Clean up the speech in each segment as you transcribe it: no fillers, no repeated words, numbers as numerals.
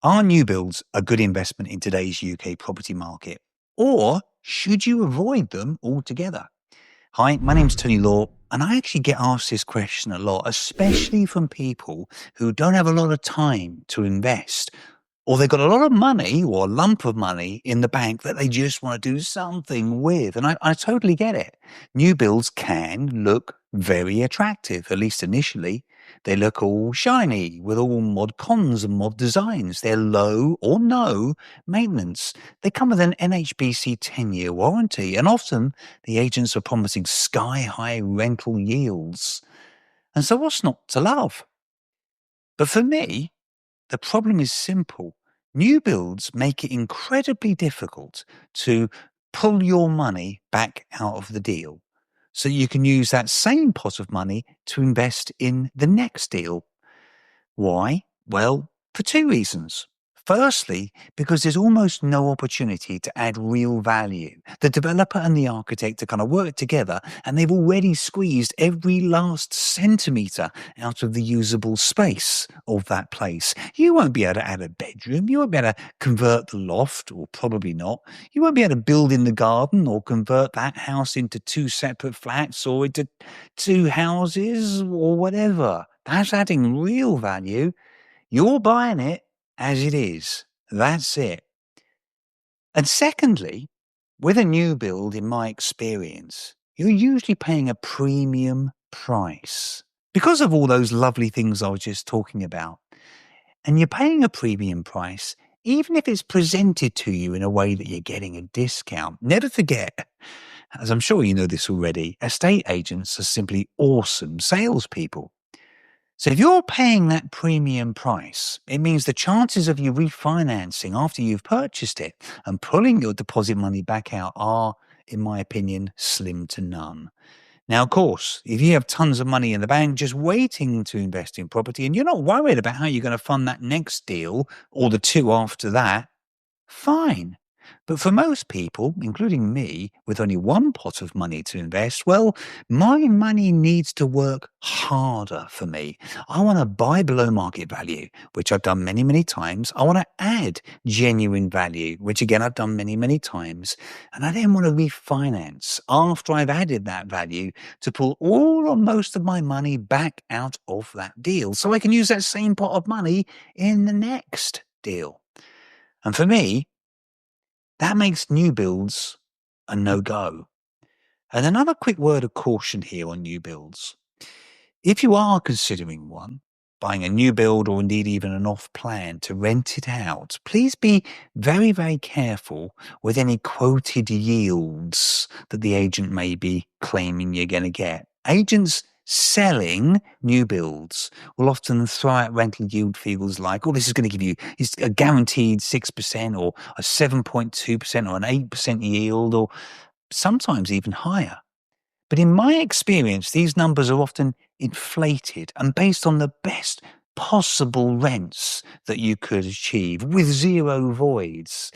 Are new builds a good investment in today's UK property market? Or should you avoid them altogether? Hi, my name's Tony Law, and I actually get asked this question a lot, especially from people who don't have a lot of time to invest, or they've got a lot of money or a lump of money in the bank that they just want to do something with. And I totally get it. New builds can look very attractive, at least initially. They look all shiny with all mod cons and mod designs. They're low or no maintenance. They come with an NHBC 10-year warranty, and often the agents are promising sky-high rental yields. And so what's not to love? But for me, the problem is simple. New builds make it incredibly difficult to pull your money back out of the deal, so you can use that same pot of money to invest in the next deal. Why? Well, for two reasons. Firstly, because there's almost no opportunity to add real value. The developer and the architect are kind of work together, and they've already squeezed every last centimetre out of the usable space of that place. You won't be able to add a bedroom. You won't be able to convert the loft, or probably not. You won't be able to build in the garden or convert that house into two separate flats or into two houses or whatever. That's adding real value. You're buying it as it is. That's it. And secondly, with a new build, in my experience, you're usually paying a premium price because of all those lovely things I was just talking about. And you're paying a premium price, even if it's presented to you in a way that you're getting a discount. Never forget, as I'm sure you know this already, estate agents are simply awesome salespeople. So if you're paying that premium price, it means the chances of you refinancing after you've purchased it and pulling your deposit money back out are, in my opinion, slim to none. Now, of course, if you have tons of money in the bank just waiting to invest in property and you're not worried about how you're going to fund that next deal or the two after that, fine. But for most people, including me, with only one pot of money to invest, well, my money needs to work harder for me. I want to buy below market value, which I've done many, many times. I want to add genuine value, which again, I've done many, many times. And I then want to refinance after I've added that value to pull all or most of my money back out of that deal so I can use that same pot of money in the next deal. And for me, that makes new builds a no-go. And another quick word of caution here on new builds. If you are considering one, buying a new build or indeed even an off-plan to rent it out, please be very, very careful with any quoted yields that the agent may be claiming you're going to get. Agents selling new builds will often throw out rental yield figures like, oh, this is going to give you a guaranteed 6% or a 7.2% or an 8% yield or sometimes even higher. But in my experience, these numbers are often inflated and based on the best possible rents that you could achieve with zero voids.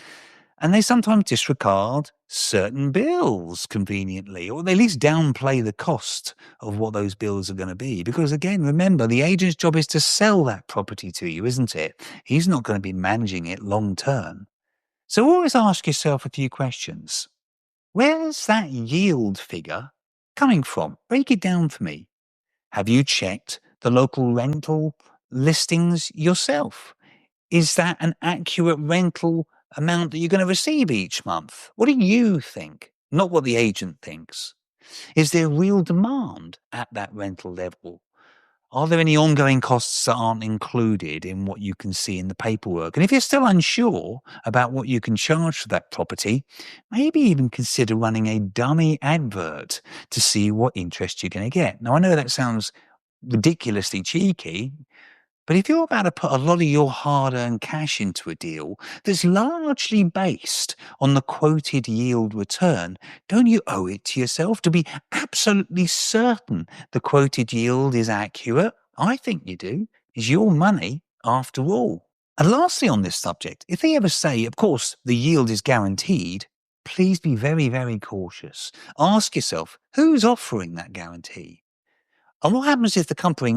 And they sometimes disregard certain bills conveniently, or they at least downplay the cost of what those bills are going to be. Because again, remember, the agent's job is to sell that property to you, isn't it? He's not going to be managing it long term. So always ask yourself a few questions. Where's that yield figure coming from? Break it down for me. Have you checked the local rental listings yourself? Is that an accurate rental amount that you're going to receive each month? What do you think? Not what the agent thinks. Is there real demand at that rental level? Are there any ongoing costs that aren't included in what you can see in the paperwork? And if you're still unsure about what you can charge for that property, maybe even consider running a dummy advert to see what interest you're going to get. Now, I know that sounds ridiculously cheeky, but if you're about to put a lot of your hard-earned cash into a deal that's largely based on the quoted yield return, don't you owe it to yourself to be absolutely certain the quoted yield is accurate? I think you do. It's your money after all. And lastly on this subject, if they ever say, of course, the yield is guaranteed, please be very, very cautious. Ask yourself, who's offering that guarantee? And what happens if the company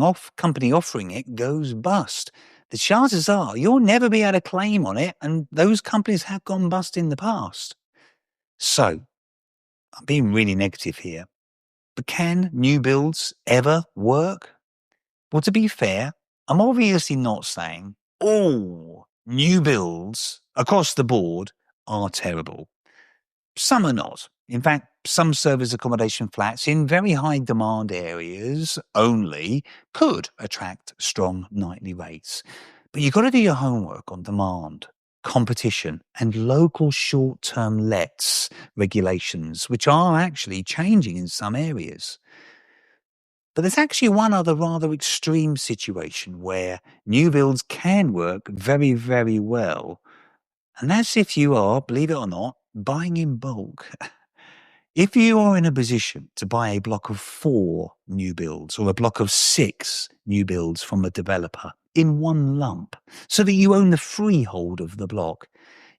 offering it goes bust? the chances are you'll never be able to claim on it, and those companies have gone bust in the past. So, I'm being really negative here, but can new builds ever work? Well, to be fair, I'm obviously not saying all new builds across the board are terrible. Some are not. In fact, some service accommodation flats in very high demand areas only could attract strong nightly rates. But you've got to do your homework on demand, competition, and local short-term lets regulations, which are actually changing in some areas. But there's actually one other rather extreme situation where new builds can work very, very well. And that's if you are, believe it or not, buying in bulk. If you are in a position to buy a block of 4 new builds or a block of 6 new builds from a developer in one lump so that you own the freehold of the block,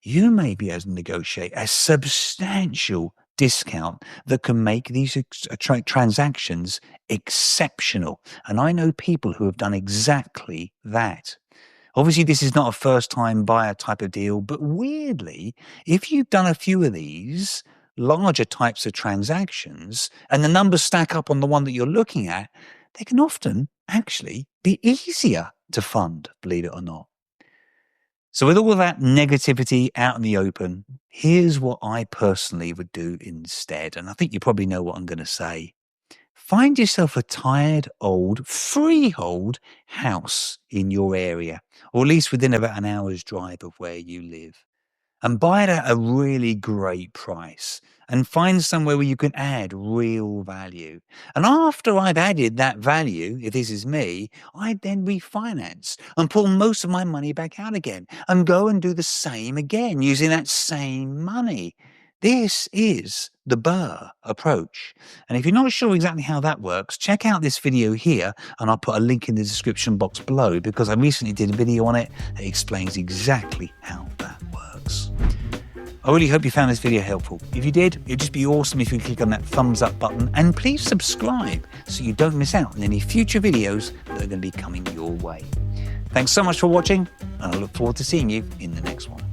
you may be able to negotiate a substantial discount that can make these transactions exceptional. And I know people who have done exactly that. Obviously, this is not a first-time buyer type of deal, but weirdly, if you've done a few of these larger types of transactions and the numbers stack up on the one that you're looking at, they can often actually be easier to fund, believe it or not. So with all of that negativity out in the open, here's what I personally would do instead. And I think you probably know what I'm going to say. Find yourself a tired, old, freehold house in your area, or at least within about an hour's drive of where you live, and buy it at a really great price, and find somewhere where you can add real value. And after I've added that value, if this is me, I'd then refinance and pull most of my money back out again and go and do the same again using that same money. This is the BRR approach. And if you're not sure exactly how that works, check out this video here, and I'll put a link in the description box below because I recently did a video on it that explains exactly how that works. I really hope you found this video helpful. If you did, it'd just be awesome if you click on that thumbs up button, and please subscribe so you don't miss out on any future videos that are going to be coming your way. Thanks so much for watching, and I look forward to seeing you in the next one.